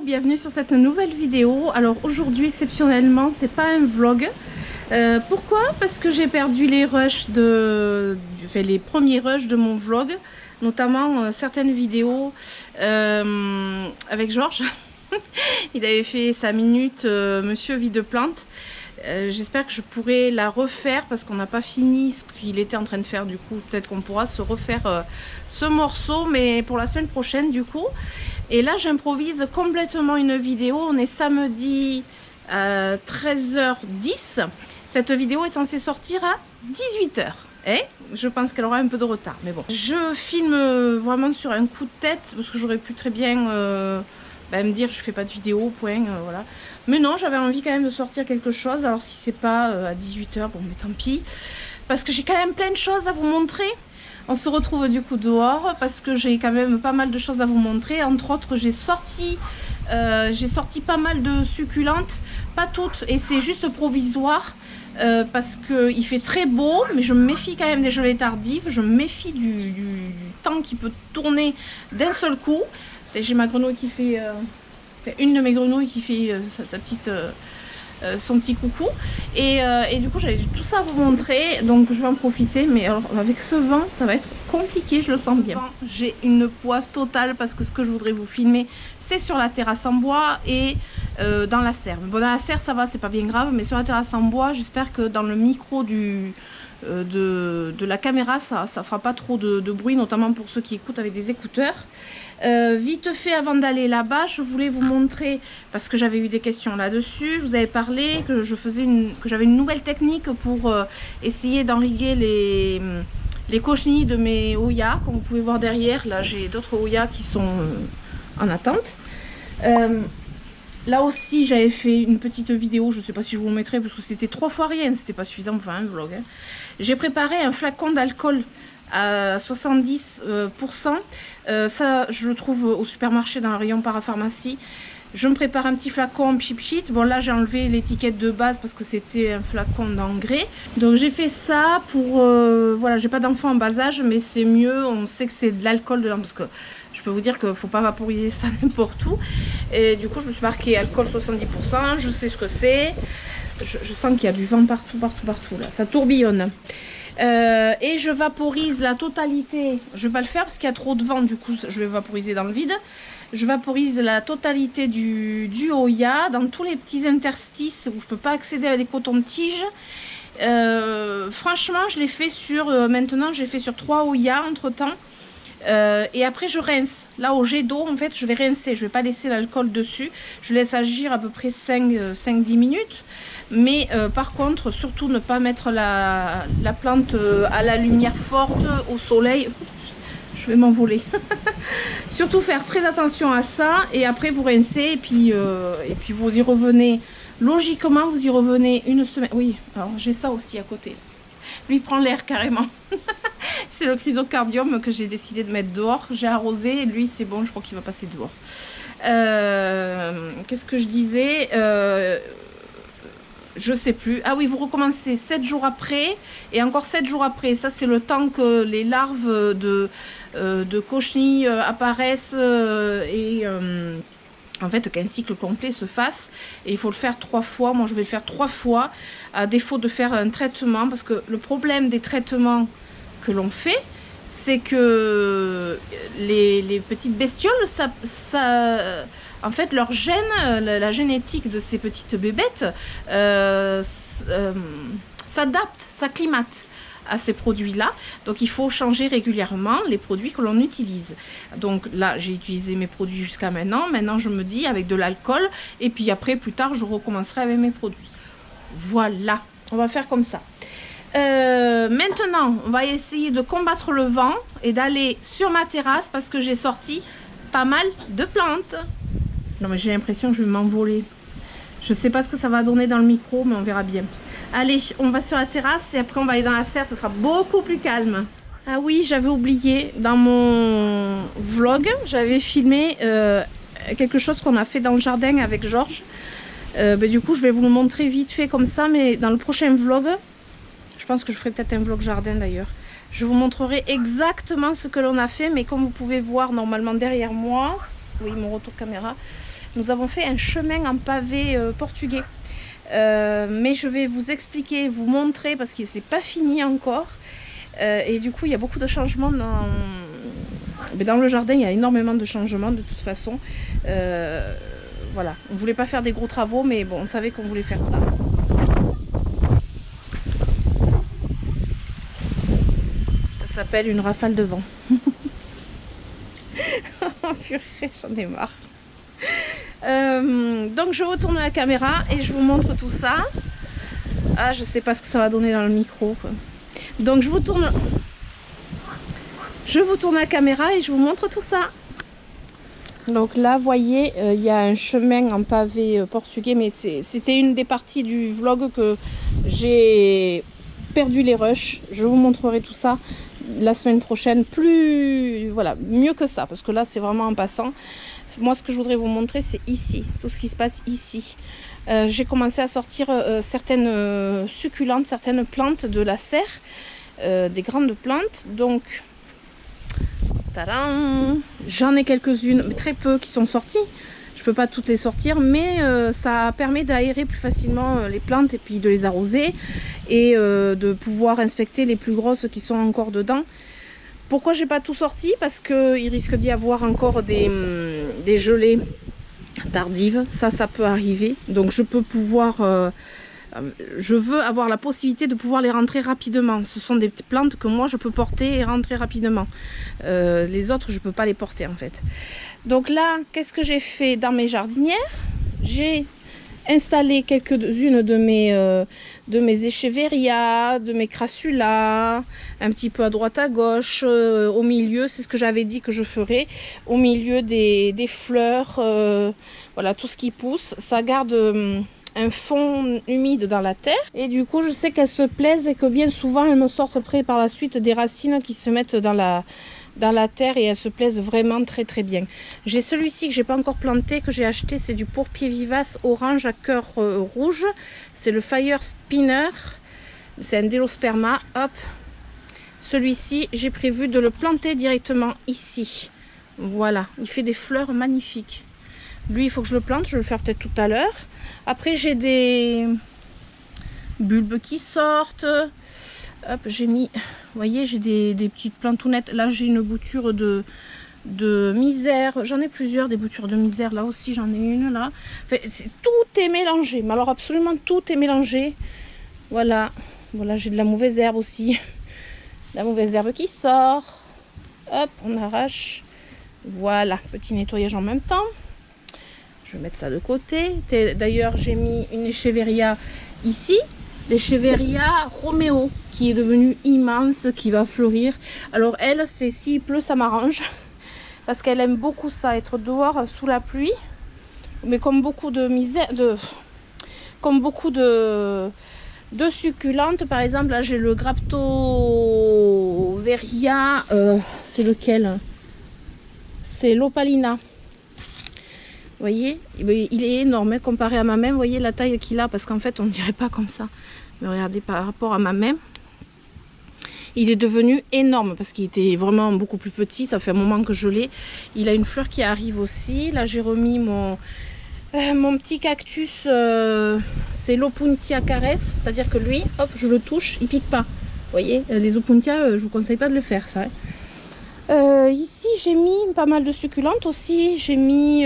bienvenue sur cette nouvelle vidéo. Alors aujourd'hui exceptionnellement c'est pas un vlog. Pourquoi? Parce que j'ai perdu les rushs les premiers rushs de mon vlog, notamment certaines vidéos avec Georges. Il avait fait sa minute Monsieur Vie de Plante. J'espère que je pourrai la refaire parce qu'on n'a pas fini ce qu'il était en train de faire. Du coup peut-être qu'on pourra se refaire ce morceau, mais pour la semaine prochaine du coup. Et là j'improvise complètement une vidéo. On est samedi 13h10. Cette vidéo est censée sortir à 18h. Je pense qu'elle aura un peu de retard, mais bon. Je filme vraiment sur un coup de tête parce que j'aurais pu très bien me dire je fais pas de vidéo, point, voilà. Mais non, j'avais envie quand même de sortir quelque chose. Alors si c'est pas à 18h, bon mais tant pis. Parce que j'ai quand même plein de choses à vous montrer. On se retrouve du coup dehors parce que j'ai quand même pas mal de choses à vous montrer. Entre autres, j'ai sorti pas mal de succulentes, pas toutes, et c'est juste provisoire. Parce qu'il fait très beau, mais je me méfie quand même des gelées tardives. Je me méfie du temps qui peut tourner d'un seul coup. J'ai ma grenouille qui fait... une de mes grenouilles qui fait son petit coucou. Et du coup, j'avais tout ça à vous montrer. Donc je vais en profiter. Mais alors, avec ce vent, ça va être compliqué, je le sens bien. J'ai une poisse totale parce que ce que je voudrais vous filmer, c'est sur la terrasse en bois et... dans la serre. Bon, dans la serre ça va, c'est pas bien grave, mais sur la terrasse en bois, j'espère que dans le micro de la caméra ça fera pas trop de bruit, notamment pour ceux qui écoutent avec des écouteurs. Vite fait, avant d'aller là-bas, je voulais vous montrer, parce que j'avais eu des questions là-dessus, je vous avais parlé que j'avais une nouvelle technique pour essayer d'enriguer les cochenilles de mes Oyas, comme vous pouvez voir derrière. Là j'ai d'autres Oyas qui sont en attente. Là aussi j'avais fait une petite vidéo, je ne sais pas si je vous mettrai parce que c'était 3 fois rien, c'était pas suffisant pour faire un vlog. J'ai préparé un flacon d'alcool à 70%. Ça je le trouve au supermarché dans le rayon parapharmacie. Je me prépare un petit flacon pchit. Bon là j'ai enlevé l'étiquette de base parce que c'était un flacon d'engrais. Donc j'ai fait ça pour... voilà, j'ai pas d'enfant en bas âge, mais c'est mieux, on sait que c'est de l'alcool dedans parce que... Je peux vous dire qu'il ne faut pas vaporiser ça n'importe où. Et du coup, je me suis marqué alcool 70%. Je sais ce que c'est. Je sens qu'il y a du vent partout, là. Ça tourbillonne. Et je vaporise la totalité. Je ne vais pas le faire parce qu'il y a trop de vent. Du coup, je vais vaporiser dans le vide. Je vaporise la totalité du Oya dans tous les petits interstices où je ne peux pas accéder à des cotons-tiges. Franchement, je l'ai fait sur... maintenant, j'ai fait sur 3 Oya entre-temps. Et après je rince. Là au jet d'eau en fait je vais rincer, je vais pas laisser l'alcool dessus, je laisse agir à peu près 5-10 minutes. Mais par contre surtout ne pas mettre la plante à la lumière forte, au soleil. Je vais m'envoler. Surtout faire très attention à ça. Et après vous rincez et puis vous y revenez. Logiquement vous y revenez une semaine. Oui, alors j'ai ça aussi à côté. Lui prend l'air carrément. C'est le chrysocardium que j'ai décidé de mettre dehors. J'ai arrosé et lui c'est bon, je crois qu'il va passer dehors. Qu'est-ce que je disais? Je sais plus. Ah oui, vous recommencez 7 jours après et encore 7 jours après. Ça c'est le temps que les larves de cochenilles apparaissent en fait qu'un cycle complet se fasse. Et il faut le faire 3 fois. Moi je vais le faire 3 fois à défaut de faire un traitement, parce que le problème des traitements que l'on fait, c'est que les petites bestioles, en fait leur gène, la génétique de ces petites bébêtes s'adapte, s'acclimate à ces produits-là. Donc il faut changer régulièrement les produits que l'on utilise. Donc là j'ai utilisé mes produits jusqu'à maintenant. Maintenant je me dis avec de l'alcool, et puis après plus tard je recommencerai avec mes produits. Voilà, on va faire comme ça. Maintenant on va essayer de combattre le vent et d'aller sur ma terrasse parce que j'ai sorti pas mal de plantes. Non mais j'ai l'impression que je vais m'envoler. Je sais pas ce que ça va donner dans le micro, mais on verra bien. Allez, on va sur la terrasse et après on va aller dans la serre, ça sera beaucoup plus calme. Ah oui, j'avais oublié, dans mon vlog, j'avais filmé quelque chose qu'on a fait dans le jardin avec Georges. Du coup, je vais vous le montrer vite fait comme ça, mais dans le prochain vlog, je pense que je ferai peut-être un vlog jardin d'ailleurs. Je vous montrerai exactement ce que l'on a fait, mais comme vous pouvez voir normalement derrière moi, oui, mon retour caméra, nous avons fait un chemin en pavé portugais. Mais je vais vous expliquer, vous montrer, parce que c'est pas fini encore. Et du coup, il y a beaucoup de changements dans le jardin. Il y a énormément de changements de toute façon. Voilà, on voulait pas faire des gros travaux, mais bon, on savait qu'on voulait faire ça. Ça s'appelle une rafale de vent. Oh purée, j'en ai marre. Donc je retourne la caméra et je vous montre tout ça. Ah, je sais pas ce que ça va donner dans le micro, quoi. Donc je vous tourne la caméra et je vous montre tout ça. Donc là, vous voyez, il y a un chemin en pavé portugais, mais c'était une des parties du vlog que j'ai perdu les rushs. Je vous montrerai tout ça la semaine prochaine, voilà, mieux que ça, parce que là c'est vraiment en passant. Moi, ce que je voudrais vous montrer, c'est ici, tout ce qui se passe ici. J'ai commencé à sortir certaines succulentes, certaines plantes de la serre, des grandes plantes. Donc, tadam, j'en ai quelques-unes, mais très peu qui sont sorties. Je peux pas toutes les sortir, mais ça permet d'aérer plus facilement les plantes et puis de les arroser et de pouvoir inspecter les plus grosses qui sont encore dedans. Pourquoi j'ai pas tout sorti? Parce qu'il risque d'y avoir encore des gelées tardives. Ça peut arriver. Donc je peux pouvoir... je veux avoir la possibilité de pouvoir les rentrer rapidement. Ce sont des plantes que moi je peux porter et rentrer rapidement. Les autres, je peux pas les porter en fait. Donc là, qu'est-ce que j'ai fait dans mes jardinières? J'ai installé quelques-unes de mes écheveria, de mes crassulas, un petit peu à droite à gauche, au milieu, c'est ce que j'avais dit que je ferais, au milieu des fleurs, voilà, tout ce qui pousse, ça garde un fond humide dans la terre, et du coup je sais qu'elles se plaisent et que bien souvent elles me sortent après par la suite des racines qui se mettent dans la terre et elles se plaisent vraiment très très bien. J'ai celui-ci que j'ai pas encore planté, que j'ai acheté, c'est du pourpier vivace orange à cœur rouge, c'est le Fire Spinner, c'est un Délosperma. Hop, celui-ci j'ai prévu de le planter directement ici. Voilà, il fait des fleurs magnifiques. Lui, il faut que je le plante, je vais le faire peut-être tout à l'heure. Après, j'ai des bulbes qui sortent. Hop, j'ai mis, vous voyez, j'ai des petites plantounettes. Là, j'ai une bouture de misère. J'en ai plusieurs, des boutures de misère. Là aussi, j'en ai une, là. Enfin, tout est mélangé. Mais alors, absolument tout est mélangé. Voilà. Voilà, j'ai de la mauvaise herbe aussi. La mauvaise herbe qui sort. Hop, on arrache. Voilà, petit nettoyage en même temps. Je vais mettre ça de côté. D'ailleurs, j'ai mis une Echeveria ici. L'Echeveria Romeo, qui est devenue immense, qui va fleurir. Alors elle, c'est s'il pleut, ça m'arrange. Parce qu'elle aime beaucoup ça, être dehors sous la pluie. Mais comme beaucoup de misère, comme beaucoup de succulentes, par exemple, là j'ai le Graptoveria, c'est lequel? C'est l'Opalina. Vous voyez, il est énorme hein, comparé à ma main. Vous voyez la taille qu'il a, parce qu'en fait, on ne dirait pas comme ça. Mais regardez, par rapport à ma main, il est devenu énorme parce qu'il était vraiment beaucoup plus petit. Ça fait un moment que je l'ai. Il a une fleur qui arrive aussi. Là, j'ai remis mon petit cactus. C'est l'Opuntia Caresse. C'est-à-dire que lui, hop, je le touche, il pique pas. Vous voyez, les Opuntia, je vous conseille pas de le faire, ça. Hein. Ici j'ai mis pas mal de succulentes aussi. J'ai mis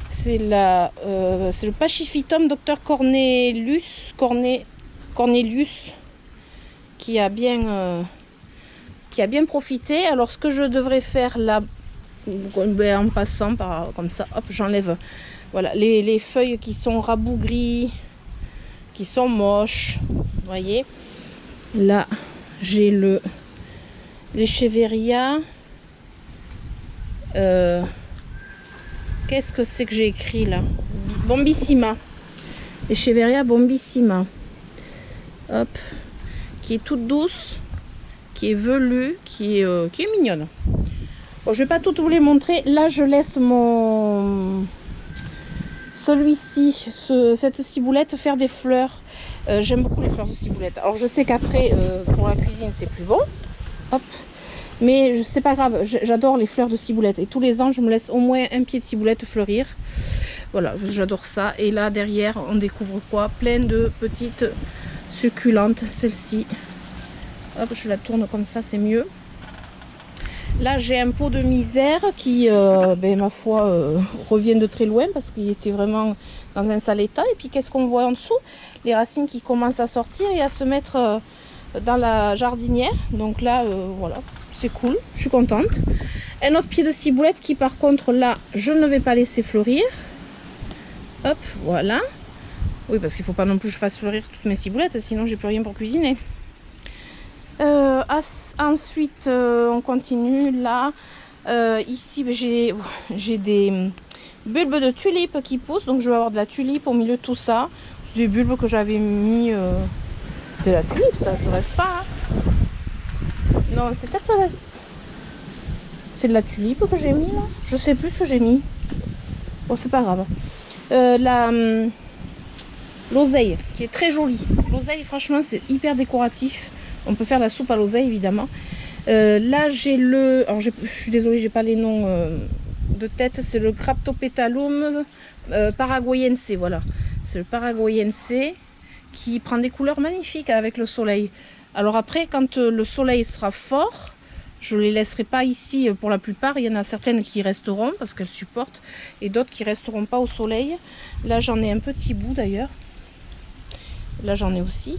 c'est le Pachyphytum Dr Cornelius qui a bien profité. Alors ce que je devrais faire là, en passant comme ça, hop, j'enlève voilà les feuilles qui sont rabougries, qui sont moches. Vous voyez, là j'ai l'Echeveria. Qu'est-ce que c'est que j'ai écrit là? Bombissima. Echeveria Bombissima. Hop. Qui est toute douce, qui est velue, qui est mignonne. Bon, je vais pas toutes vous les montrer. Là, je laisse celui-ci, cette ciboulette faire des fleurs. J'aime beaucoup les fleurs de ciboulette. Alors, je sais qu'après, pour la cuisine, c'est plus bon. Hop. Mais c'est pas grave, j'adore les fleurs de ciboulette. Et tous les ans, je me laisse au moins un pied de ciboulette fleurir. Voilà, j'adore ça. Et là, derrière, on découvre quoi? Plein de petites succulentes. Celle-ci, hop, je la tourne comme ça, c'est mieux. Là, j'ai un pot de misère qui, ma foi, revient de très loin parce qu'il était vraiment dans un sale état. Et puis, qu'est-ce qu'on voit en dessous? Les racines qui commencent à sortir et à se mettre dans la jardinière. Donc là, voilà, c'est cool, je suis contente. Un autre pied de ciboulette qui, par contre, là, je ne vais pas laisser fleurir. Hop, voilà. Oui, parce qu'il ne faut pas non plus que je fasse fleurir toutes mes ciboulettes, sinon j'ai plus rien pour cuisiner. Ensuite, on continue. Là, ici, j'ai des bulbes de tulipes qui poussent. Donc, je vais avoir de la tulipe au milieu de tout ça. C'est des bulbes que j'avais mis. C'est la tulipe, ça, je rêve pas. Hein. Non, c'est peut-être pas la... C'est de la tulipe que j'ai mis, là. Je sais plus ce que j'ai mis. Bon, c'est pas grave. L'oseille, qui est très jolie. L'oseille, franchement, c'est hyper décoratif. On peut faire la soupe à l'oseille, évidemment. Là, j'ai le... Alors, je suis désolée, j'ai pas les noms de tête. C'est le Cryptopetalum paraguayense, voilà. C'est le paraguayense qui prend des couleurs magnifiques avec le soleil. Alors après, quand le soleil sera fort, je ne les laisserai pas ici pour la plupart. Il y en a certaines qui resteront parce qu'elles supportent et d'autres qui resteront pas au soleil. Là, j'en ai un petit bout d'ailleurs. Là, j'en ai aussi.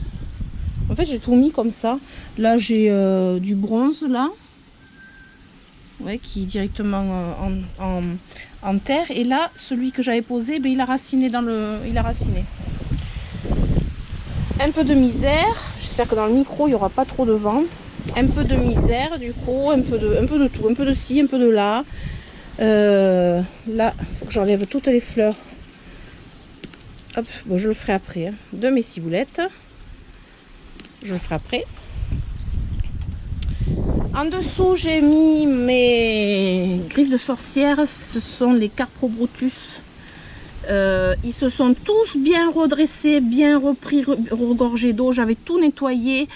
En fait, j'ai tout mis comme ça. Là, j'ai du bronze, là. Ouais, qui est directement en terre. Et là, celui que j'avais posé, ben, il a raciné dans le... Il a raciné. Un peu de misère. J'espère que dans le micro, il n'y aura pas trop de vent. Un peu de misère, du coup. Un peu de tout. Un peu de ci, un peu de là. Là, il faut que j'enlève toutes les fleurs. Hop, bon, je le ferai après. Hein, de mes ciboulettes. Je le ferai après. En dessous, j'ai mis mes griffes de sorcière. Ce sont les Carprobrutus. Ils se sont tous bien redressés, bien repris, regorgés d'eau. J'avais tout nettoyé.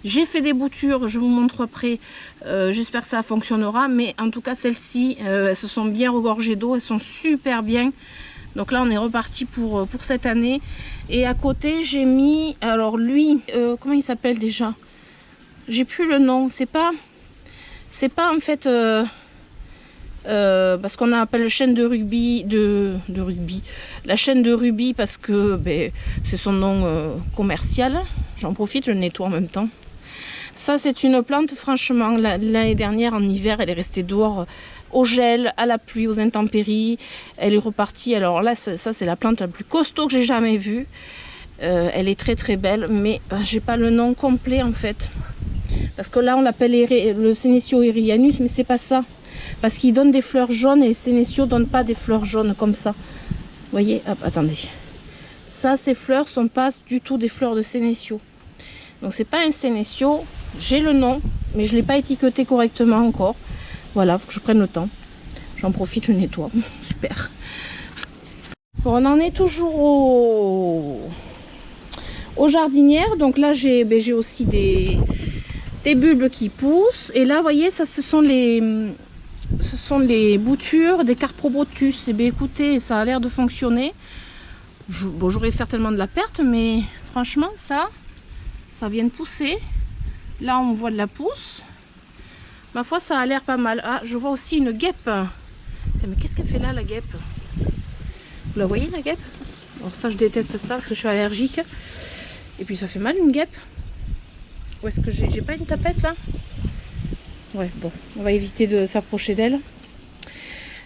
J'ai fait des boutures. Je vous montre après. J'espère que ça fonctionnera. Mais en tout cas, celles-ci, elles se sont bien regorgées d'eau. Elles sont super bien. Donc là, on est reparti pour cette année. Et à côté, j'ai mis... Alors lui, comment il s'appelle déjà? J'ai plus le nom. C'est pas en fait... parce qu'on appelle la chaîne de rugby la chaîne de rubis parce que ben, c'est son nom commercial. J'en profite, je le nettoie en même temps. Ça, c'est une plante, franchement, l'année dernière en hiver, elle est restée dehors au gel, à la pluie, aux intempéries. Elle est repartie. Alors là, ça c'est la plante la plus costaud que j'ai jamais vue. Elle est très très belle, mais j'ai pas le nom complet en fait. Parce que là, on l'appelle le Senecio erianus, mais c'est pas ça. Parce qu'il donne des fleurs jaunes et les Senecio ne donnent pas des fleurs jaunes comme ça. Vous voyez, hop, attendez. Ça, ces fleurs sont pas du tout des fleurs de Senecio. Donc c'est pas un Senecio. J'ai le nom, mais je ne l'ai pas étiqueté correctement encore. Voilà, faut que je prenne le temps. J'en profite, je nettoie. Super. Bon, on en est toujours aux jardinières. Donc là, j'ai aussi des bulbes qui poussent. Et là, vous voyez, ça, ce sont les boutures des Carprobrutus. Et bien écoutez, ça a l'air de fonctionner. Bon, j'aurai certainement de la perte, mais franchement, ça vient de pousser. Là, on voit de la pousse. Ma foi, ça a l'air pas mal. Ah, je vois aussi une guêpe. Tiens, mais qu'est-ce qu'elle fait là, la guêpe? Vous la voyez, la guêpe? Alors ça, je déteste ça parce que je suis allergique. Et puis, ça fait mal, une guêpe. Où est-ce que j'ai pas une tapette, là? Ouais, bon, on va éviter de s'approcher d'elle.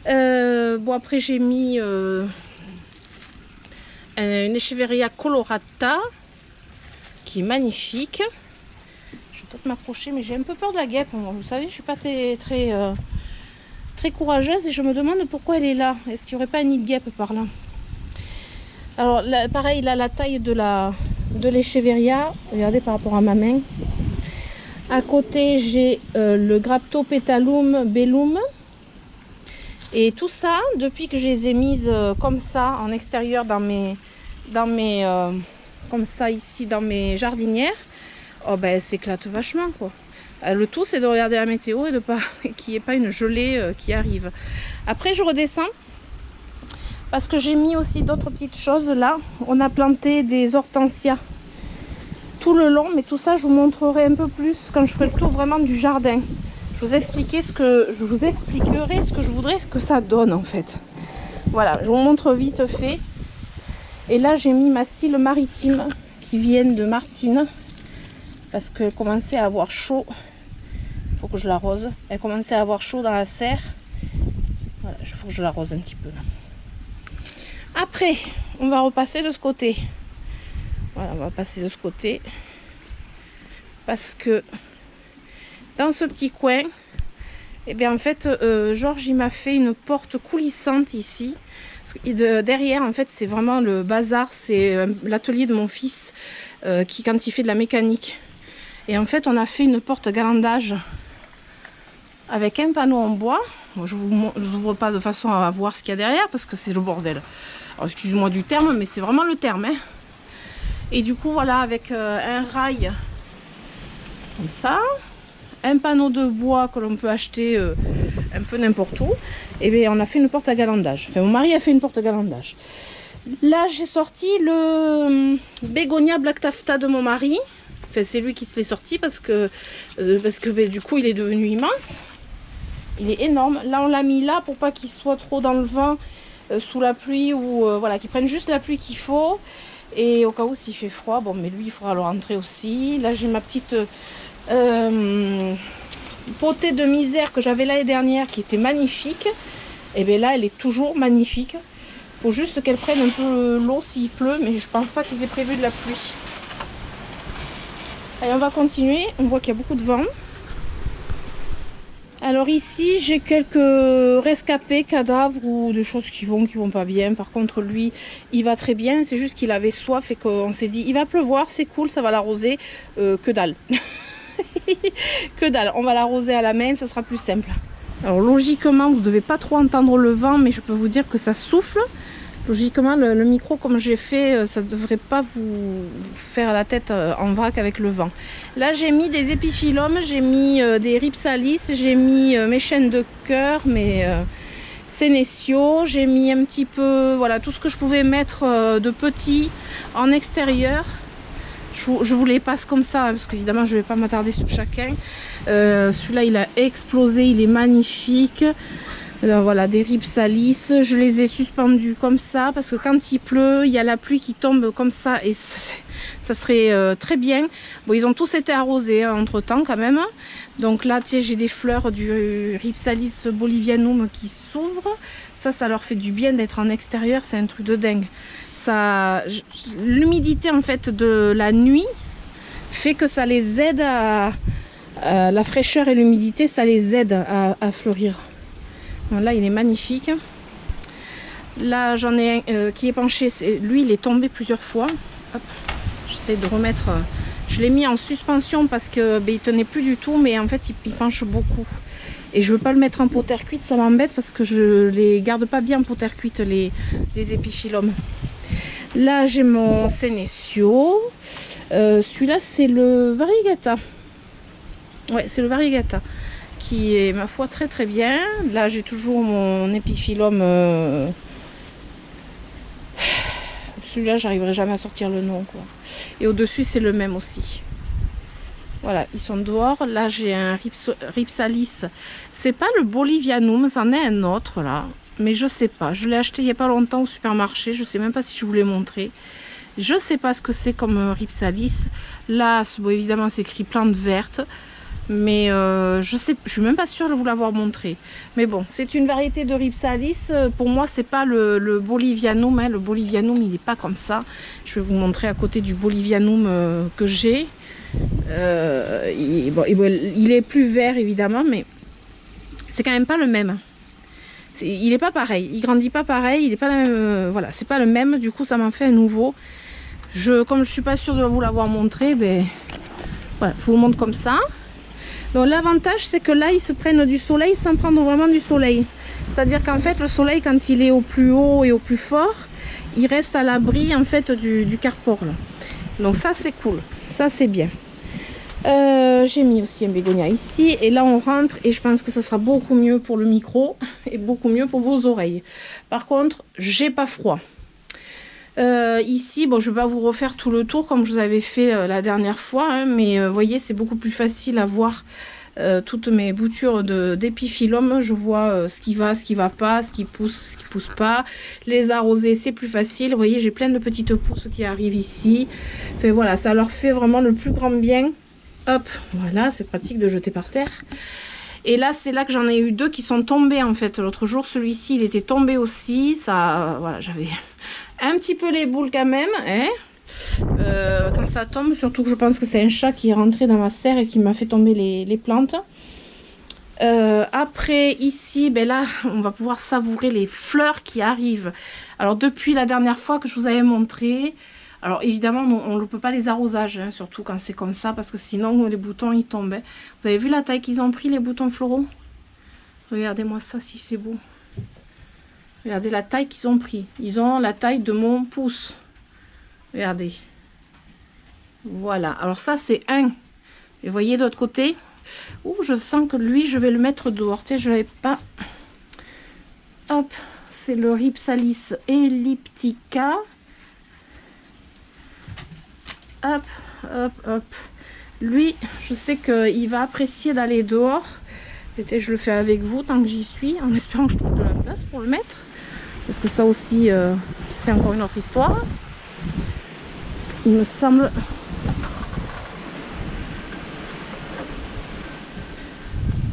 Bon, après, j'ai mis une Echeveria colorata qui est magnifique. Je vais peut-être m'approcher, mais j'ai un peu peur de la guêpe. Vous savez, je suis pas très courageuse et je me demande pourquoi elle est là. Est-ce qu'il n'y aurait pas un nid de guêpe par là? Alors, là, pareil, là, la taille de l'Echeveria, regardez par rapport à ma main. À côté, j'ai le Cryptopetalum bellum. Et tout ça, depuis que je les ai mises comme ça, en extérieur, comme ça ici, dans mes jardinières, oh ben, elle s'éclate vachement, quoi. Le tout, c'est de regarder la météo et de pas qu'il n'y ait pas une gelée qui arrive. Après, je redescends parce que j'ai mis aussi d'autres petites choses là. On a planté des hortensias tout le long, mais tout ça, je vous montrerai un peu plus quand je ferai le tour vraiment du jardin. Je vous expliquerai ce que je voudrais que ça donne en fait. Voilà, je vous montre vite fait. Et là, j'ai mis ma scille maritime qui vient de Martine parce qu'elle commençait à avoir chaud. Il faut que je l'arrose. Elle commençait à avoir chaud dans la serre. Voilà, il faut que je l'arrose un petit peu. Après, on va repasser de ce côté. Voilà, on va passer de ce côté. Parce que dans ce petit coin, et bien en fait, Georges il m'a fait une porte coulissante ici. Derrière, en fait, c'est vraiment le bazar. C'est l'atelier de mon fils qui, quand il fait de la mécanique. Et en fait, on a fait une porte galandage avec un panneau en bois. Bon, je ne vous ouvre pas de façon à voir ce qu'il y a derrière parce que c'est le bordel. Alors, excuse-moi du terme, mais c'est vraiment le terme. Hein. Et du coup, voilà, avec un rail comme ça, un panneau de bois que l'on peut acheter un peu n'importe où, et bien on a fait une porte à galandage. Enfin, mon mari a fait une porte à galandage. Là, j'ai sorti le bégonia Black Taffeta de mon mari. Enfin, c'est lui qui se l'est sorti parce que ben, du coup, il est devenu immense. Il est énorme. Là, on l'a mis là pour pas qu'il soit trop dans le vent, sous la pluie, ou voilà, qu'il prenne juste la pluie qu'il faut. Et au cas où s'il fait froid, bon, mais lui, il faudra le rentrer aussi. Là, j'ai ma petite potée de misère que j'avais l'année dernière qui était magnifique. Et bien là, elle est toujours magnifique. Il faut juste qu'elle prenne un peu l'eau s'il pleut, mais je pense pas qu'ils aient prévu de la pluie. Allez, on va continuer. On voit qu'il y a beaucoup de vent. Alors ici, j'ai quelques rescapés, cadavres ou des choses qui vont pas bien. Par contre, lui, il va très bien. C'est juste qu'il avait soif et qu'on s'est dit, il va pleuvoir, c'est cool, ça va l'arroser. Que dalle. Que dalle. On va l'arroser à la main, ça sera plus simple. Alors logiquement, vous ne devez pas trop entendre le vent, mais je peux vous dire que ça souffle. Logiquement, le micro, comme j'ai fait, ça ne devrait pas vous faire la tête en vrac avec le vent. Là, j'ai mis des épiphylomes, j'ai mis des rhipsalis, j'ai mis mes chênes de cœur, mes sénétiaux, j'ai mis un petit peu, voilà, tout ce que je pouvais mettre de petit en extérieur. Je vous les passe comme ça, hein, parce qu'évidemment, je ne vais pas m'attarder sur chacun. Celui-là, il a explosé, il est magnifique. Alors, voilà, des rhipsalis, je les ai suspendus comme ça parce que quand il pleut, il y a la pluie qui tombe comme ça et ça serait très bien. Bon, ils ont tous été arrosés hein, entre temps quand même. Donc là, tiens, j'ai des fleurs du rhipsalis bolivianum qui s'ouvrent. Ça leur fait du bien d'être en extérieur, c'est un truc de dingue. L'humidité en fait de la nuit fait que ça les aide la fraîcheur et l'humidité, ça les aide à fleurir. Là, il est magnifique. Là, j'en ai un qui est penché. Lui, il est tombé plusieurs fois. J'essaie de remettre. Je l'ai mis en suspension parce que il tenait plus du tout, mais en fait, il penche beaucoup. Et je veux pas le mettre en pot terre cuite, ça m'embête parce que je les garde pas bien en pot terre cuite les épiphylomes. Là, j'ai mon sénétio. Celui-là, c'est le variegata. Ouais, c'est le variegata. Qui est ma foi très très bien. Là j'ai toujours mon épiphyllum. Celui-là j'arriverai jamais à sortir le nom quoi. Et au dessus c'est le même aussi. Voilà, ils sont dehors. Là j'ai un rhipsalis. C'est pas le bolivianum, c'en est un autre là. Mais je sais pas. Je l'ai acheté il y a pas longtemps au supermarché. Je sais même pas si je vous l'ai montré. Je sais pas ce que c'est comme rhipsalis. Là bon, évidemment c'est écrit plante verte. Mais je suis même pas sûre de vous l'avoir montré. Mais bon, c'est une variété de rhipsalis. Pour moi, c'est pas le bolivianum. Hein. Le bolivianum, il n'est pas comme ça. Je vais vous montrer à côté du bolivianum que j'ai. Il est plus vert évidemment, mais c'est quand même pas le même. Il n'est pas pareil. Il grandit pas pareil. Il n'est pas la même. Voilà, c'est pas le même. Du coup, ça m'en fait un nouveau. Comme je suis pas sûre de vous l'avoir montré, ben voilà, je vous le montre comme ça. Donc l'avantage c'est que là ils se prennent du soleil sans prendre vraiment du soleil. C'est-à-dire qu'en fait le soleil quand il est au plus haut et au plus fort, il reste à l'abri en fait du carport là. Donc ça c'est cool, ça c'est bien. J'ai mis aussi un bégonia ici. Et là, on rentre et je pense que ça sera beaucoup mieux pour le micro et beaucoup mieux pour vos oreilles. Par contre, j'ai pas froid. Ici, bon, je vais pas vous refaire tout le tour comme je vous avais fait la dernière fois, hein, mais vous voyez, c'est beaucoup plus facile à voir toutes mes boutures d'épiphyllum. Je vois ce qui va pas, ce qui pousse pas. Les arroser, c'est plus facile. Vous voyez, j'ai plein de petites pousses qui arrivent ici. Enfin voilà, ça leur fait vraiment le plus grand bien. Hop, voilà, c'est pratique de jeter par terre. Et là, c'est là que j'en ai eu deux qui sont tombés en fait. L'autre jour, celui-ci, il était tombé aussi. Ça, voilà, j'avais un petit peu les boules quand même, hein. Quand ça tombe, surtout que je pense que c'est un chat qui est rentré dans ma serre et qui m'a fait tomber les plantes. Après ici, ben là, on va pouvoir savourer les fleurs qui arrivent. Alors depuis la dernière fois que je vous avais montré, alors évidemment, on ne peut pas les arrosages, hein, surtout quand c'est comme ça, parce que sinon les boutons ils tombent. Hein. Vous avez vu la taille qu'ils ont pris, les boutons floraux? Regardez-moi ça, si c'est beau. Regardez la taille qu'ils ont pris. Ils ont la taille de mon pouce. Regardez. Voilà. Alors ça, c'est un. Et vous voyez de l'autre côté. Ouh, je sens que lui, je vais le mettre dehors. Tiens, je ne l'avais pas. Hop. C'est le Rhipsalis elliptica. Hop, hop, hop. Lui, je sais qu'il va apprécier d'aller dehors. Et je le fais avec vous tant que j'y suis, en espérant que je trouve de la place pour le mettre. Parce que ça aussi, c'est encore une autre histoire. Il me semble...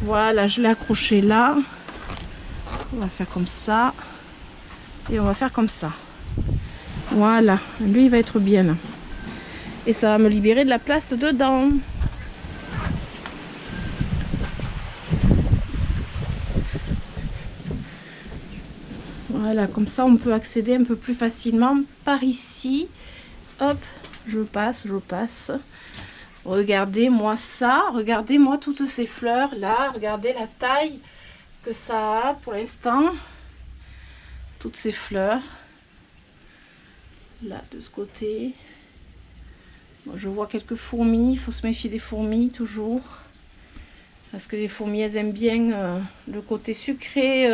Voilà, je l'ai accroché là. On va faire comme ça. Et on va faire comme ça. Voilà, lui il va être bien là. Et ça va me libérer de la place dedans. Voilà, comme ça on peut accéder un peu plus facilement par ici. Hop, je passe, je passe. Regardez-moi ça, regardez-moi toutes ces fleurs là, regardez la taille que ça a pour l'instant. Toutes ces fleurs. Là, de ce côté. Bon, je vois quelques fourmis, il faut se méfier des fourmis toujours. Parce que les fourmis, elles aiment bien le côté sucré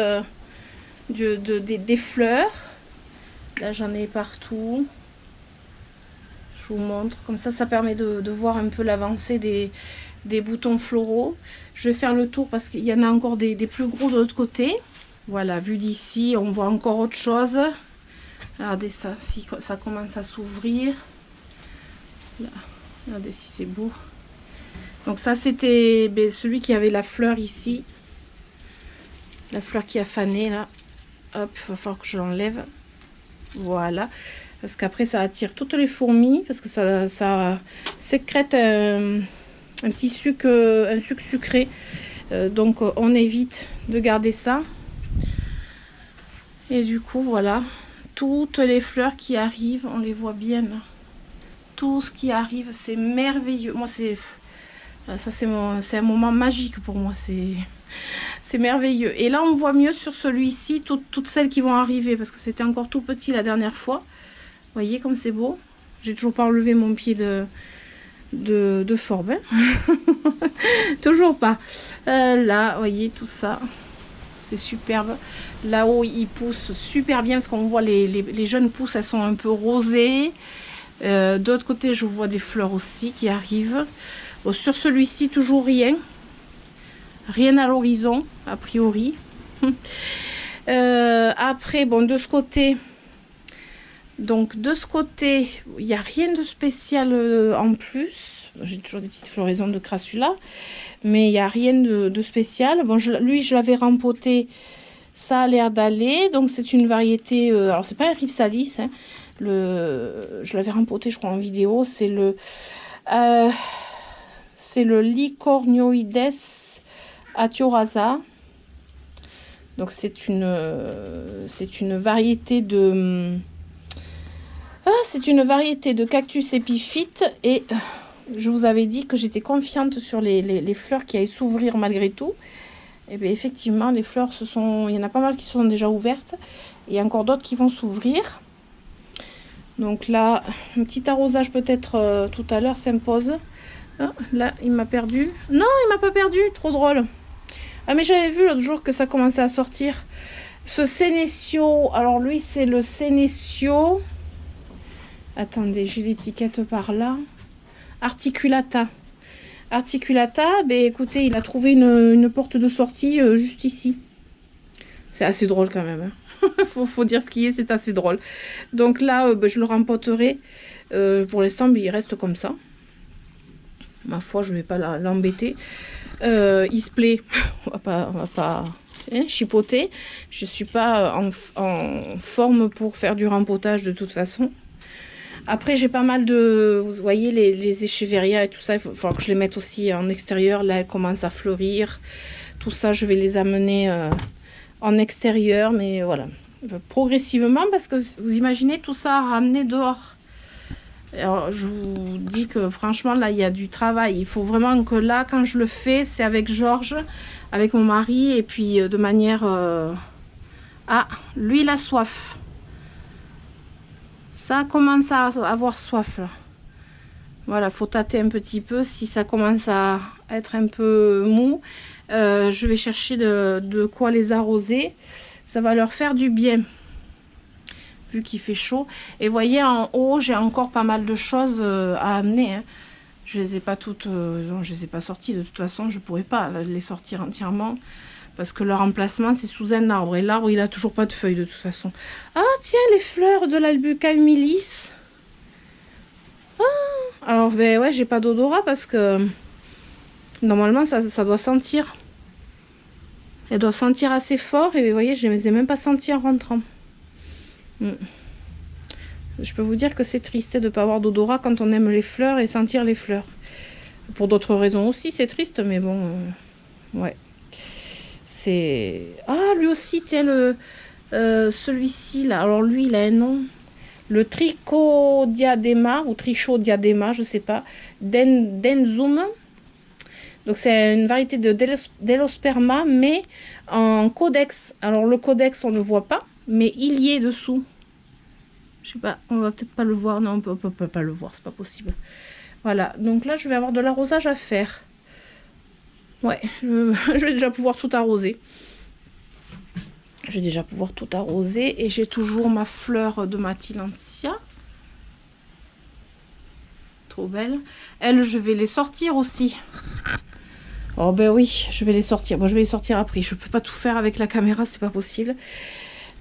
des fleurs. Là, j'en ai partout. Je vous montre. Comme ça permet de voir un peu l'avancée des boutons floraux. Je vais faire le tour parce qu'il y en a encore des plus gros de l'autre côté. Voilà, vu d'ici, on voit encore autre chose. Regardez ça, si ça commence à s'ouvrir. Regardez si c'est beau. Donc ça, c'était celui qui avait la fleur ici. La fleur qui a fané, là. Hop, il va falloir que je l'enlève. Voilà. Parce qu'après, ça attire toutes les fourmis. Parce que ça sécrète un petit sucre, un sucre sucré. Donc, on évite de garder ça. Et du coup, voilà. Toutes les fleurs qui arrivent, on les voit bien. Là. Tout ce qui arrive, c'est merveilleux. Moi, c'est... Ça, c'est un moment magique pour moi. C'est merveilleux. Et là, on voit mieux sur celui-ci, toutes celles qui vont arriver. Parce que c'était encore tout petit la dernière fois. Vous voyez comme c'est beau. J'ai toujours pas enlevé mon pied de forme. Hein. Toujours pas. Là, vous voyez tout ça. C'est superbe. Là-haut, il pousse super bien. Parce qu'on voit les jeunes pousses, elles sont un peu rosées. D'autre côté, je vois des fleurs aussi qui arrivent. Bon, sur celui-ci, toujours rien. Rien à l'horizon, a priori. Après, bon, de ce côté... Donc, de ce côté, il n'y a rien de spécial en plus. J'ai toujours des petites floraisons de crassula. Mais il n'y a rien de spécial. Bon, lui, je l'avais rempoté. Ça a l'air d'aller. Donc, c'est une variété... alors, c'est pas un Rhipsalis, hein. Je l'avais rempoté, je crois, en vidéo. C'est le Lycornioides atiorasa. Donc c'est une variété de cactus épiphyte. Et je vous avais dit que j'étais confiante sur les fleurs qui allaient s'ouvrir malgré tout. Et bien effectivement, les fleurs il y en a pas mal qui sont déjà ouvertes. Et il y a encore d'autres qui vont s'ouvrir. Donc là, un petit arrosage peut-être tout à l'heure s'impose. Ah, là, il m'a perdu. Non, il m'a pas perdu. Trop drôle. Ah, mais j'avais vu l'autre jour que ça commençait à sortir. Ce Senecio. Alors, lui, c'est le Senecio. Attendez, j'ai l'étiquette par là. Articulata. Articulata, ben écoutez, il a trouvé une porte de sortie juste ici. C'est assez drôle quand même. Hein. faut dire ce qui est, c'est assez drôle. Donc là, ben, je le rempoterai. Pour l'instant, ben, il reste comme ça. Ma foi, je ne vais pas l'embêter. Il se plaît. On va pas hein, chipoter. Je ne suis pas en forme pour faire du rempotage de toute façon. Après, j'ai pas mal de... Vous voyez, les échevéria et tout ça, il va falloir que je les mette aussi en extérieur. Là, elles commencent à fleurir. Tout ça, je vais les amener en extérieur. Mais voilà, progressivement, parce que vous imaginez tout ça à ramener dehors. Alors, je vous dis que franchement, là, il y a du travail. Il faut vraiment que là, quand je le fais, c'est avec Georges, avec mon mari. Et puis, de manière... Ah, lui, il a soif. Ça commence à avoir soif là. Voilà, faut tâter un petit peu. Si ça commence à être un peu mou, je vais chercher de quoi les arroser. Ça va leur faire du bien. Vu qu'il fait chaud. Et vous voyez, en haut, j'ai encore pas mal de choses à amener. Hein. Je les ai pas toutes... non, je les ai pas sorties. De toute façon, je pourrais pas les sortir entièrement. Parce que leur emplacement, c'est sous un arbre. Et l'arbre, il a toujours pas de feuilles, de toute façon. Ah, tiens, les fleurs de l'Albuca humilis. Ah, alors, ben ouais, j'ai pas d'odorat parce que... Normalement, ça doit sentir. Elles doivent sentir assez fort. Et vous voyez, je ne les ai même pas senties en rentrant. Je peux vous dire que c'est triste de ne pas avoir d'odorat quand on aime les fleurs et sentir les fleurs. Pour d'autres raisons aussi, c'est triste, mais bon... ouais. C'est... Ah, lui aussi, tiens, celui-ci, là. Alors, lui, il a un nom. Le trichodiadema, ou trichodiadema, je sais pas. Denzum. Donc, c'est une variété de Delosperma, mais en codex. Alors, le codex, on ne voit pas, mais il y est dessous. Je sais pas, on va peut-être pas le voir. Non, on peut pas le voir, c'est pas possible. Voilà, donc là, je vais avoir de l'arrosage à faire. Ouais, je vais déjà pouvoir tout arroser. Je vais déjà pouvoir tout arroser. Et j'ai toujours ma fleur de Matilantia. Trop belle. Elle, je vais les sortir aussi. Oh ben oui, je vais les sortir. Bon, je vais les sortir après. Je peux pas tout faire avec la caméra, c'est pas possible.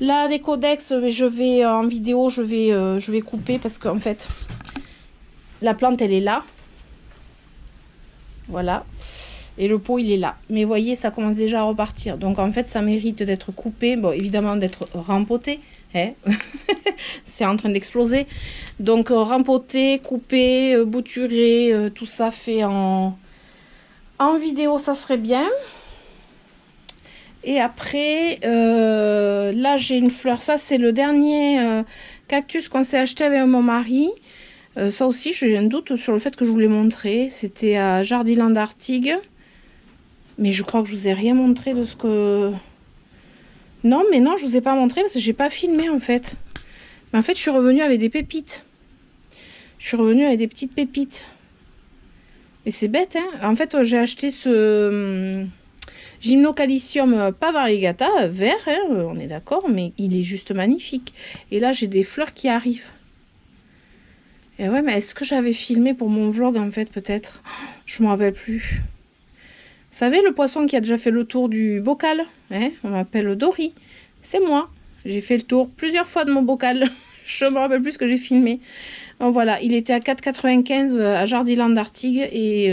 Là, les codex, je vais en vidéo, je vais couper parce qu'en fait, la plante, elle est là. Voilà. Et le pot, il est là. Mais vous voyez, ça commence déjà à repartir. Donc, en fait, ça mérite d'être coupé. Bon, évidemment, d'être rempoté. Hein. C'est en train d'exploser. Donc, rempoté, coupé, bouturé, tout ça fait en vidéo, ça serait bien. Et après, là, j'ai une fleur. Ça, c'est le dernier cactus qu'on s'est acheté avec mon mari. Ça aussi, j'ai un doute sur le fait que je vous l'ai montré. C'était à Jardiland Artigues. Mais je crois que je vous ai rien montré de ce que... Non, mais non, je vous ai pas montré parce que j'ai pas filmé en fait. Mais en fait, je suis revenue avec des pépites. Je suis revenue avec des petites pépites. Et c'est bête, hein. En fait, j'ai acheté ce Gymnocalcium pas variegata, vert, hein, on est d'accord, mais il est juste magnifique. Et là, j'ai des fleurs qui arrivent. Et ouais, mais est-ce que j'avais filmé pour mon vlog en fait, peut-être? Je me rappelle plus. Vous savez, le poisson qui a déjà fait le tour du bocal, hein, on m'appelle Dory. C'est moi. J'ai fait le tour plusieurs fois de mon bocal. Je me rappelle plus ce que j'ai filmé. Donc voilà, il était à 4,95 à Jardiland Artigues et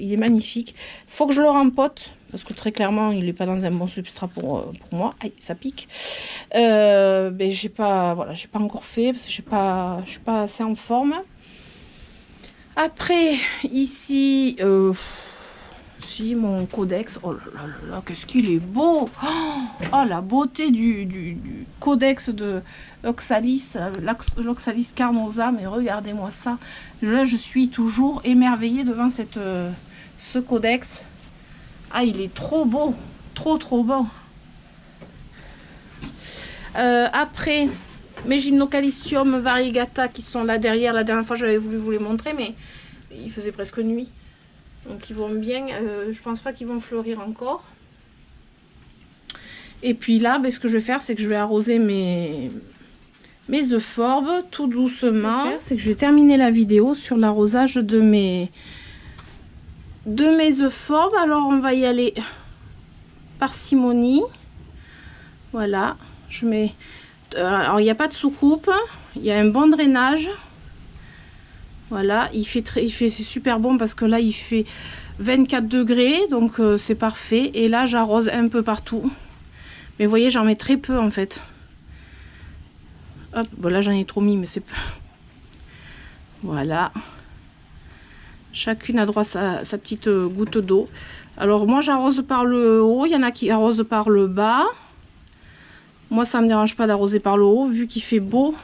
il est magnifique. Faut que je le rempote parce que très clairement, il n'est pas dans un bon substrat pour moi. Aïe, ça pique. Mais j'ai pas, voilà, j'ai pas encore fait parce que je suis pas assez en forme. Après, ici... si mon codex, oh là là là là, qu'est-ce qu'il est beau! Oh, la beauté du codex de l'Oxalis carnosa, mais regardez-moi ça. Là, je suis toujours émerveillée devant ce codex. Ah, il est trop beau, trop beau. Après, mes Gymnocalcium variegata qui sont là derrière. La dernière fois, j'avais voulu vous les montrer, mais il faisait presque nuit. Donc ils vont bien, je pense pas qu'ils vont fleurir encore. Et puis là, ben, ce que je vais faire, c'est que je vais arroser mes euphorbes tout doucement. C'est que je vais terminer la vidéo sur l'arrosage de mes euphorbes. Alors on va y aller parcimonie. Voilà, je mets. Alors il n'y a pas de soucoupe, il y a un bon drainage. Voilà, c'est super bon parce que là il fait 24 degrés, donc c'est parfait. Et là j'arrose un peu partout. Mais vous voyez, j'en mets très peu en fait. Hop, bon là j'en ai trop mis, mais c'est peu. Voilà. Chacune a droit à sa petite goutte d'eau. Alors moi j'arrose par le haut, il y en a qui arrosent par le bas. Moi ça me dérange pas d'arroser par le haut, vu qu'il fait beau.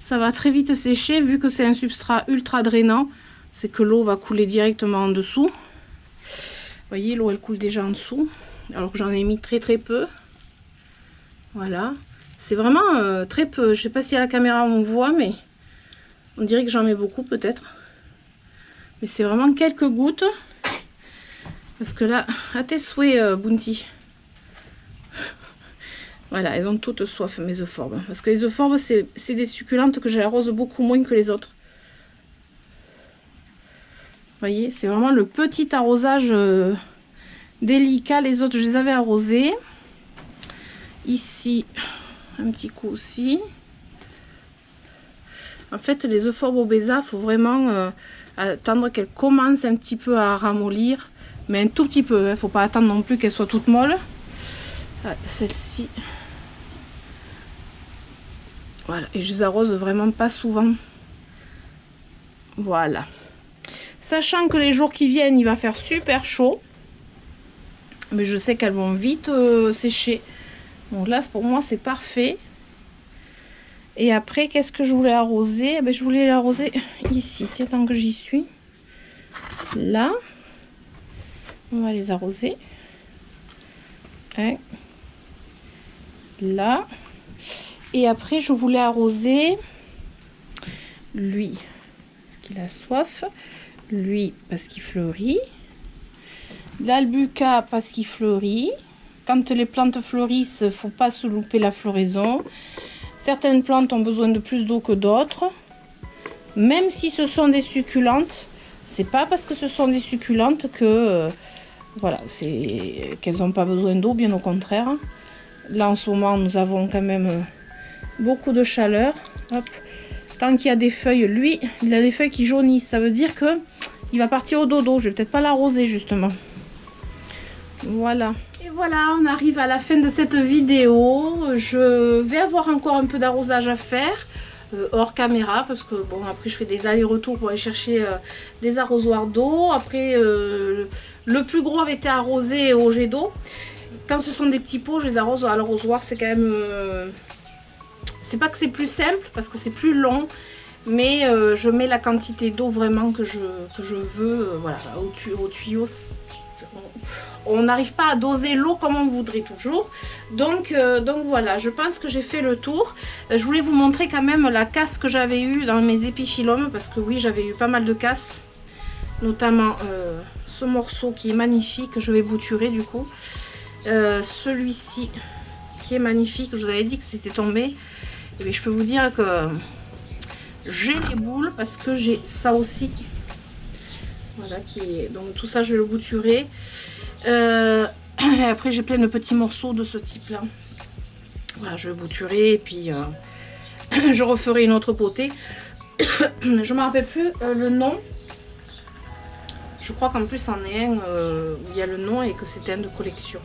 Ça va très vite sécher, vu que c'est un substrat ultra drainant. C'est que l'eau va couler directement en dessous. Vous voyez, l'eau elle coule déjà en dessous. Alors que j'en ai mis très peu. Voilà. C'est vraiment très peu. Je sais pas si à la caméra on voit, mais on dirait que j'en mets beaucoup peut-être. Mais c'est vraiment quelques gouttes. Parce que là, à tes souhaits, Bounty. Voilà, elles ont toutes soif, mes euphorbes. Parce que les euphorbes, c'est des succulentes que j'arrose beaucoup moins que les autres. Vous voyez, c'est vraiment le petit arrosage délicat. Les autres, je les avais arrosés. Ici, un petit coup aussi. En fait, les euphorbes obésas, il faut vraiment attendre qu'elles commencent un petit peu à ramollir. Mais un tout petit peu, il ne faut pas attendre non plus qu'elles soient toutes molles. Celle-ci. Voilà, et je les arrose vraiment pas souvent. Voilà. Sachant que les jours qui viennent, il va faire super chaud. Mais je sais qu'elles vont vite sécher. Donc là, pour moi, c'est parfait. Et après, qu'est-ce que je voulais arroser? Ben, je voulais l'arroser ici. Tiens, tant que j'y suis. Là. On va les arroser. Hein. Là. Et après, je voulais arroser lui, parce qu'il a soif. Lui, parce qu'il fleurit. L'albuca, parce qu'il fleurit. Quand les plantes fleurissent, il ne faut pas se louper la floraison. Certaines plantes ont besoin de plus d'eau que d'autres. Même si ce sont des succulentes, c'est pas parce que ce sont des succulentes que voilà, c'est qu'elles n'ont pas besoin d'eau, bien au contraire. Là, en ce moment, nous avons quand même beaucoup de chaleur. Hop. Tant qu'il y a des feuilles, lui, il a les feuilles qui jaunissent. Ça veut dire que il va partir au dodo. Je vais peut-être pas l'arroser justement. Voilà. Et voilà, on arrive à la fin de cette vidéo. Je vais avoir encore un peu d'arrosage à faire hors caméra parce que bon, après je fais des allers-retours pour aller chercher des arrosoirs d'eau. Après, le plus gros avait été arrosé au jet d'eau. Quand ce sont des petits pots, je les arrose à l'arrosoir. C'est quand même... c'est pas que c'est plus simple parce que c'est plus long. Mais je mets la quantité d'eau vraiment que je veux. Voilà, au tuyau. On n'arrive pas à doser l'eau comme on voudrait toujours. Donc voilà, je pense que j'ai fait le tour. Je voulais vous montrer quand même la casse que j'avais eue dans mes épiphylomes. Parce que oui, j'avais eu pas mal de casses. Notamment ce morceau qui est magnifique. Je vais bouturer du coup. Celui-ci qui est magnifique. Je vous avais dit que c'était tombé. Et bien, je peux vous dire que j'ai les boules parce que j'ai ça aussi. Voilà, qui est... donc tout ça je vais le bouturer. Après j'ai plein de petits morceaux de ce type là. Voilà, je vais bouturer et puis je referai une autre potée. Je ne me rappelle plus le nom. Je crois qu'en plus c'en est un où il y a le nom et que c'était un de collection.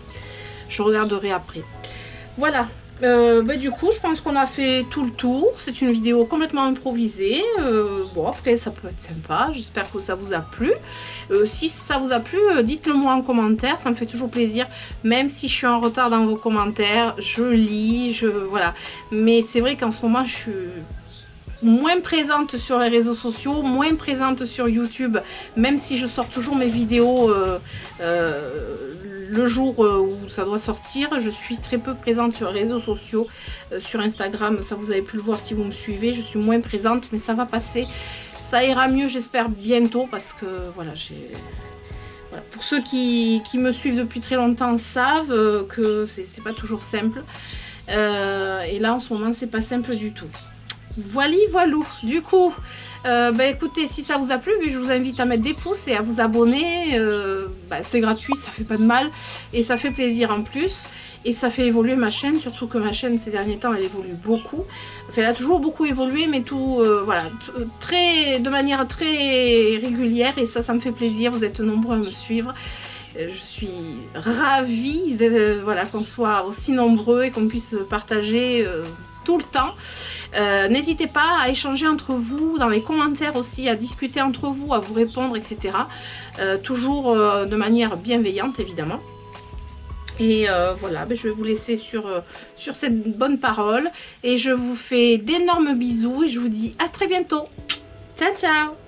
Je regarderai après. Voilà. Du coup je pense qu'on a fait tout le tour. C'est une vidéo complètement improvisée. Bon, après ça peut être sympa. J'espère que ça vous a plu. Si ça vous a plu, dites-le moi en commentaire. Ça me fait toujours plaisir. Même si je suis en retard dans vos commentaires, je lis, voilà. Mais c'est vrai qu'en ce moment je suis moins présente sur les réseaux sociaux, moins présente sur YouTube, même si je sors toujours mes vidéos le jour où ça doit sortir. Je suis très peu présente sur les réseaux sociaux, sur Instagram, ça vous avez pu le voir si vous me suivez, je suis moins présente, mais ça va passer. ça ira mieux, j'espère, bientôt, parce que voilà, voilà. Pour ceux qui me suivent depuis très longtemps savent que c'est pas toujours simple. Et là, en ce moment, c'est pas simple du tout. Voilà, voilou. Du coup, écoutez, si ça vous a plu, je vous invite à mettre des pouces et à vous abonner. C'est gratuit, ça fait pas de mal et ça fait plaisir en plus. Et ça fait évoluer ma chaîne, surtout que ma chaîne ces derniers temps elle évolue beaucoup. Enfin, elle a toujours beaucoup évolué, mais tout, voilà, de manière très régulière, et ça me fait plaisir. Vous êtes nombreux à me suivre. Je suis ravie voilà, qu'on soit aussi nombreux et qu'on puisse partager tout le temps. N'hésitez pas à échanger entre vous, dans les commentaires aussi, à discuter entre vous, à vous répondre, etc. Toujours de manière bienveillante, évidemment. Et voilà, je vais vous laisser sur cette bonne parole. Et je vous fais d'énormes bisous et je vous dis à très bientôt. Ciao, ciao!